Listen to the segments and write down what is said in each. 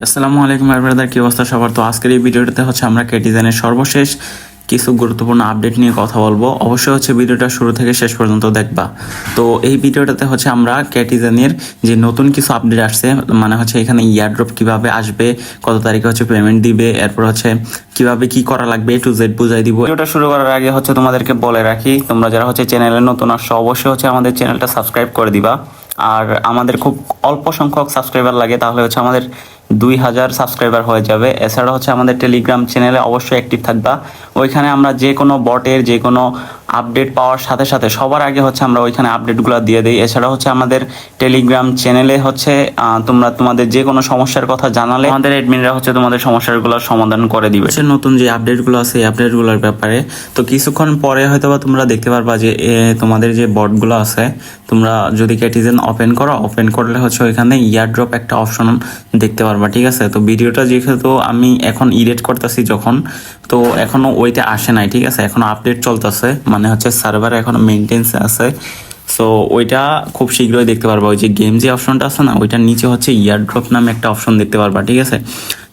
আসসালামু আলাইকুম ব্রাদার, কি অবস্থা সবার? তো আজকের এই ভিডিওটাতে আমরা কেটিজেনের সর্বশেষ কিছু গুরুত্বপূর্ণ আপডেট নিয়ে কথা বলবো। অবশ্যই ভিডিওটা শুরু থেকে শেষ পর্যন্ত দেখবা। তো এই ভিডিওটাতে আমরা কেটিজেনের যে নতুন কিছু আপডেট আসছে, মানে এখানে ইয়ারড্রপ কিভাবে আসবে, কত তারিখে পেমেন্ট দিবে, এরপর কিভাবে কি করা লাগবে টু জেড বুঝাই দিব। ভিডিওটা শুরু করার আগে তোমাদেরকে বলে রাখি, তোমরা যারা চ্যানেলে নতুন আসছো অবশ্যই আমাদের চ্যানেলটা সাবস্ক্রাইব করে দিবা। আর আমাদের খুব অল্প সংখ্যক সাবস্ক্রাইবার লাগে, তাহলে আমাদের 2000 সাবস্ক্রাইবার হয়ে যাবে। এছাড়া আমাদের টেলিগ্রাম চ্যানেলে অবশ্যই অ্যাক্টিভ থাকবা। ওইখানে আমরা যে কোনো বটের যে কোনো আপডেট পাওয়ার সাথে সাথে সবার আগে আমরা ওইখানে আপডেটগুলো দিয়ে দিই। এছাড়া আমাদের টেলিগ্রাম চ্যানেলে তোমরা তোমাদের যে কোনো সমস্যার কথা জানালে আমাদের অ্যাডমিনরা তোমাদের সমস্যাগুলোর সমাধান করে দিবে। নতুন যে আপডেটগুলো আছে এই আপডেটগুলোর ব্যাপারে তো কিছুক্ষণ পরে হয়তোবা তোমরা দেখতে পারবা যে তোমাদের যে বটগুলো আছে, তোমরা যদি ক্যাটিজেন ওপেন করলে ওইখানে ইয়ারড্রপ একটা অপশন দেখতে পারবা। ঠিক আছে, তো ভিডিওটা যেহেতু আমি এখন এডিট করতেছি যখন, তো এখনো ওইটা আসে নাই। ঠিক আছে, এখনো আপডেট চলতেছে, মানে সার্ভার এখনো মেনটেন্স আছে। সো ওইটা খুব শীঘ্রই দেখতে পারবা। ওই যে গেম যে অপশনটা আছে না, ওইটার নিচে ইয়ারড্রপ নামে একটা অপশন দেখতে পারবা। ঠিক আছে,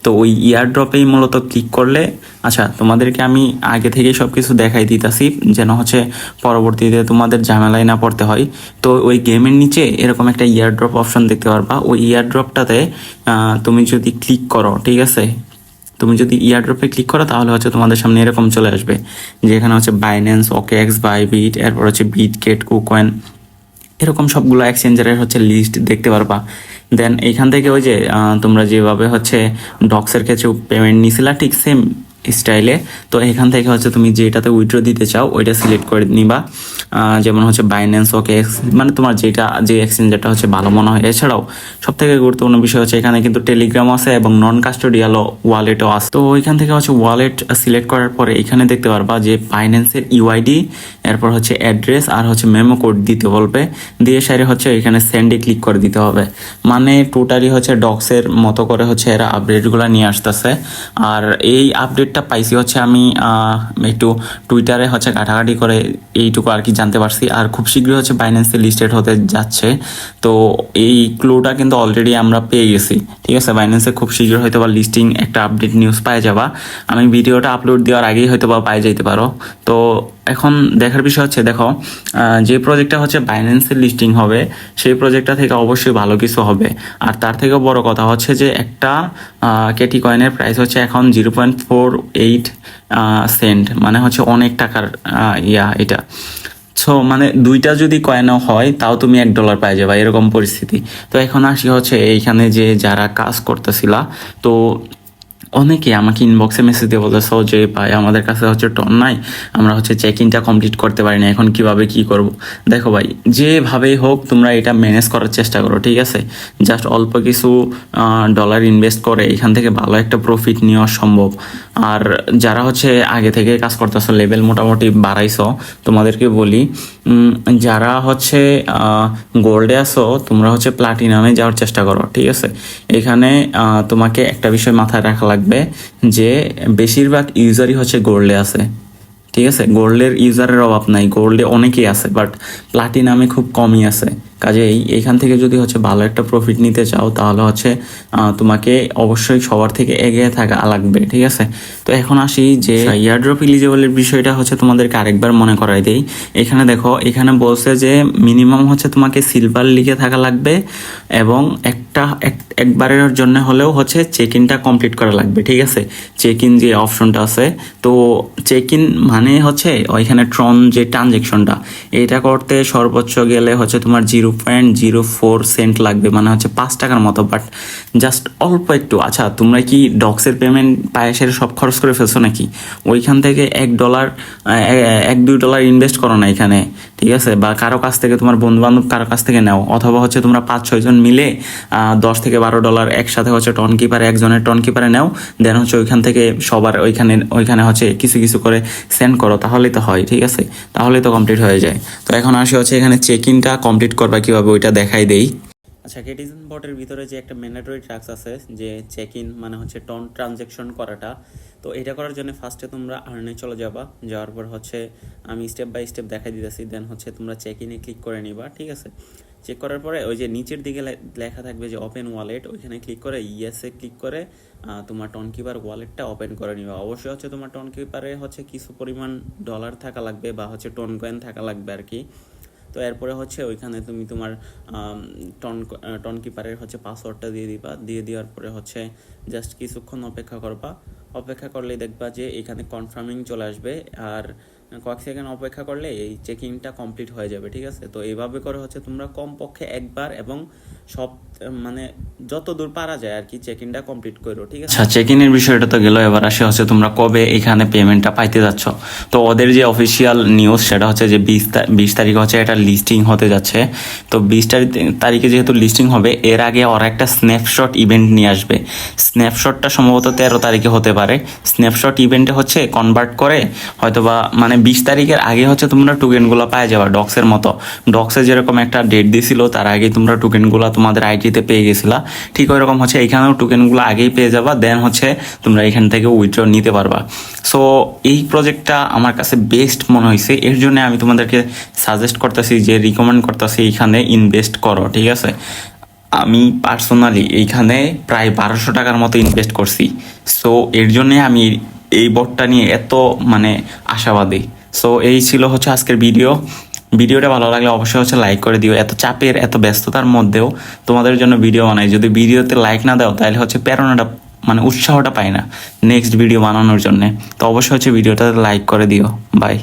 তো ওই ইয়ারড্রপেই মূলত ক্লিক করলে, আচ্ছা তোমাদেরকে আমি আগে থেকেই সব কিছু দেখাই দিতেছি যেন পরবর্তীতে তোমাদের ঝামেলায় না পড়তে হয়। তো ওই গেমের নিচে এরকম একটা ইয়ারড্রপ অপশন দেখতে পারবা। ওই ইয়ারড্রপটাতে তুমি যদি ক্লিক করো, ঠিক আছে, তুমি যদি ইয়ারড্রপে ক্লিক করো তাহলে তোমাদের সামনে এরকম চলে আসবে, যেখানে বাইন্যান্স, ওকেএক্স, বাইবিট, এরপর বিটগেট, কুকয়েন, এরকম সবগুলো এক্সচেঞ্জারের লিস্ট দেখতে পারবা। দেন এইখান থেকে ওই যে তোমরা যেভাবে ডক্সের ক্ষেত্রে পেমেন্ট নিছিলা ঠিক সেম স্টাইলে, তো এখান থেকে তুমি যেটাতে উইথড্র দিতে চাও ওইটা সিলেক্ট করে নিবা। যেমন বাইন্যান্স, ওকেএক্স, মানে তোমার যেটা যে এক্সচেঞ্জারটা ভালো মনে হয়। এছাড়াও সব থেকে গুরুত্বপূর্ণ বিষয় এখানে কিন্তু টেলিগ্রাম আছে এবং নন কাস্টোডিয়াল ওয়ালেটও আছে। তো ওইখান থেকে ওয়ালেট সিলেক্ট করার পরে এখানে দেখতে পারবা যে বাইন্যান্সের ইউআইডি, এরপর অ্যাড্রেস আর মেমো কোড দিতে বলবে। দিয়ে সাইডে এখানে সেন্ডে ক্লিক করে দিতে হবে। মানে টোটালি ডক্সের মতো করে এরা আপডেটগুলো নিয়ে আসতেছে। আর এই আপডেটটা পাইছি আমি একটু টুইটারে ঘাটাঘাটি করে এইটুকু আর কি জানতে পারছি। আর খুব শীঘ্রই বাইন্যান্সে লিস্টেড হতে যাচ্ছে। তো এই ক্লুটা কিন্তু অলরেডি আমরা পেয়ে গেছি। ঠিক আছে, বাইন্যান্সে খুব শীঘ্র হয়তো বা লিস্টিং একটা আপডেট নিউজ পাই যাবা। আমি ভিডিওটা আপলোড দেওয়ার আগেই হয়তো বা পাই যাইতে পারো। তো এখন দেখার বিষয় দেখো, যে প্রজেক্টটা বাইন্যান্সের লিস্টিং হবে সেই প্রজেক্টটা থেকে অবশ্যই ভালো কিছু হবে। আর তার থেকেও বড় কথা যে একটা কেটি কয়েনের প্রাইস এখন 0.48 সেন্ট, মানে অনেক টাকার এটা। সো মানে দুইটা যদি কয়েনও হয় তাও তুমি $1 পাই যাবে, এরকম পরিস্থিতি। তো এখন আসি এইখানে যে যারা কাজ করতেছিলা, তো অনেকে আমাকে ইনবক্সে মেসেজ দিয়ে বলতেছ যে ভাই আমাদের কাছে টন নাই, আমরা চেক ইনটা কমপ্লিট করতে পারি না, এখন কিভাবে কি করব। দেখো ভাই, যেভাবেই হোক তোমরা এটা ম্যানেজ করার চেষ্টা করো। ঠিক আছে, জাস্ট অল্প কিছু ডলার ইনভেস্ট করে এখান থেকে ভালো একটা প্রফিট নেওয়া সম্ভব। আর যারা আগে থেকে কাজ করতেছো, লেভেল মোটামুটি বাড়াইছো, তোমাদেরকে বলি যারা গোল্ডে আসো তোমরা প্লাটিনামে যাওয়ার চেষ্টা করো। ঠিক আছে, এখানে তোমাকে একটা বিষয় মাথায় রাখা লাগবে যে বেশিরভাগ ইউজারই গোল্ডে আছে। ঠিক আছে, গোল্ডের ইউজারের অভাব নাই, গোল্ডে অনেকেই আছে, বাট প্লাটিনামে খুব কমই আছে। কাজেই এখান থেকে যদি ভালো একটা প্রফিট নিতে চাও তাহলে তোমাকে অবশ্যই সবার থেকে এগিয়ে থাকা লাগবে। ঠিক আছে, তো এখন আসি যে ইয়ারড্রপ ইলিজিবলের বিষয়টা তোমাদেরকে আরেকবার মনে করাই দেই। এখানে দেখো, এখানে বলছে যে মিনিমাম তোমাকে সিলভার লিগে থাকা লাগবে এবং একবারের জন্য হলেও চেক ইনটা কমপ্লিট করা লাগবে। ঠিক আছে, চেক ইন যে অপশনটা আছে, তো চেক ইন মানে ওইখানে ট্রন যে ট্রানজেকশনটা এটা করতে সর্বোচ্চ গেলে তোমার 0.04 সেন্ট লাগবে, মানে 5 টাকার মতো। বাট জাস্ট অল্প একটু। আচ্ছা, তোমরা কি ডক্সের পেমেন্ট পায়েসের সব খরচ করে ফেলছো নাকি? ওইখান থেকে $1 $1-2 ইনভেস্ট করো না এখানে। ঠিক আছে, বা কারো কাছ থেকে, তোমার বন্ধু বান্ধব কারো কাছ থেকে নাও, অথবা তোমরা 5-6 জন মিলে $10-12 একসাথে টন কিপারে, একজনের টন কিপারে নাও। দেন ওইখান থেকে সবার ওইখানে কিছু কিছু করে সেন্ড করো, তাহলেই তো হয়। ঠিক আছে, তাহলেই তো কমপ্লিট হয়ে যায়। তো এখন আসি এখানে চেক ইনটা কমপ্লিট করবা কিভাবে ওইটা দেখাই দেই। আচ্ছা, কেটিজেন বটের ভিতরে যে একটা ম্যান্ডেটরি টাস্ক আছে যে চেক ইন, মানে টন ট্রানজেকশন করাটা। তো এটা করার জন্য ফার্স্টে তোমরা আর্নে চলে যাবা। যাওয়ার পর আমি স্টেপ বাই স্টেপ দেখাই দিতেছি। দেন তোমরা চেক ইনে ক্লিক করে নিবা। ঠিক আছে, চেক করার পরে ওই যে নিচের দিকে লেখা থাকবে যে ওপেন ওয়ালেট, ওইখানে ক্লিক করে ইয়েসে ক্লিক করে তোমার টনকিপার ওয়ালেটটা ওপেন করে নিবে। অবশ্যই হচ্ছে তোমার টনকিপারে হচ্ছে কিছু পরিমাণ ডলার থাকা লাগবে বা হচ্ছে টোন কয়েন থাকা লাগবে আর কি। তো এরপরে হচ্ছে ওইখানে তুমি তোমার টনকিপারের হচ্ছে পাসওয়ার্ডটা দিয়ে দিবা, দিয়ে দেওয়ার পরে হচ্ছে জাস্ট কিছুক্ষণ অপেক্ষা করবা। অপেক্ষা করলেই দেখবা যে এখানে কনফার্মিং চলে আসবে, আর কয়েক সেকেন্ড অপেক্ষা করলে এই চেকিংটা কমপ্লিট হয়ে যাবে, ঠিক আছে। তো এইভাবে করে হচ্ছে তোমরা কমপক্ষে একবার এবং সব মানে যত দূর পারা যায় আর কি চেকিংটা কমপ্লিট করো, ঠিক আছে। আচ্ছা, চেকিংয়ের বিষয়টা তো গেল, এবার আসে হচ্ছে তোমরা কবে এখানে পেমেন্টটা পাইতে যাচ্ছ। তো ওদের যে অফিসিয়াল নিউজ সেটা হচ্ছে যে 20 তারিখে হচ্ছে এটা লিস্টিং হতে যাচ্ছে। তো 20 তারিখে যেহেতু লিস্টিং হবে, এর আগে ওরা একটা স্ন্যাপশট ইভেন্ট নিয়ে আসবে। স্ন্যাপশটটা সম্ভবত 13 তারিখে হতে পারে। স্ন্যাপশট ইভেন্টে হচ্ছে কনভার্ট করে হয়তোবা মানে 20 তারিখের আগে হচ্ছে তোমরা টোকেনগুলো পাওয়া যাবে ডক্সের মতো। ডক্সে যেরকম একটা ডেট দিয়েছিল তার আগে তোমরা টোকেনগুলো তোমাদের আইডিতে পেয়ে গেছিলা, ঠিক ওই রকম হচ্ছে এখানেও টোকেনগুলো আগেই পেয়ে যাবা, দেন হচ্ছে তোমরা এখান থেকে উইথড্র নিতে পারবা। সো এই প্রজেক্টটা আমার কাছে বেস্ট মনে হয়েছে, এর জন্য আমি তোমাদেরকে সাজেস্ট করতেছি যে রিকমেন্ড করতেছি এইখানে ইনভেস্ট করো, ঠিক আছে। আমি পার্সোনালি এইখানে প্রায় 1200 টাকার মতো ইনভেস্ট করছি। সো এর জন্যে আমি এই বটটা নিয়ে এত মানে আশাবাদী। সো এই ছিল হচ্ছে আজকের ভিডিওটা ভালো লাগলে অবশ্যই হচ্ছে লাইক করে দিও। এত চাপের এত ব্যস্ততার মধ্যেও তোমাদের জন্য ভিডিও বানাই, যদি ভিডিওতে লাইক না দাও তাহলে হচ্ছে প্রেরণাটা মানে উৎসাহটা পাই না নেক্সট ভিডিও বানানোর জন্য। তো অবশ্যই হচ্ছে ভিডিওটা লাইক করে দিও। বাই।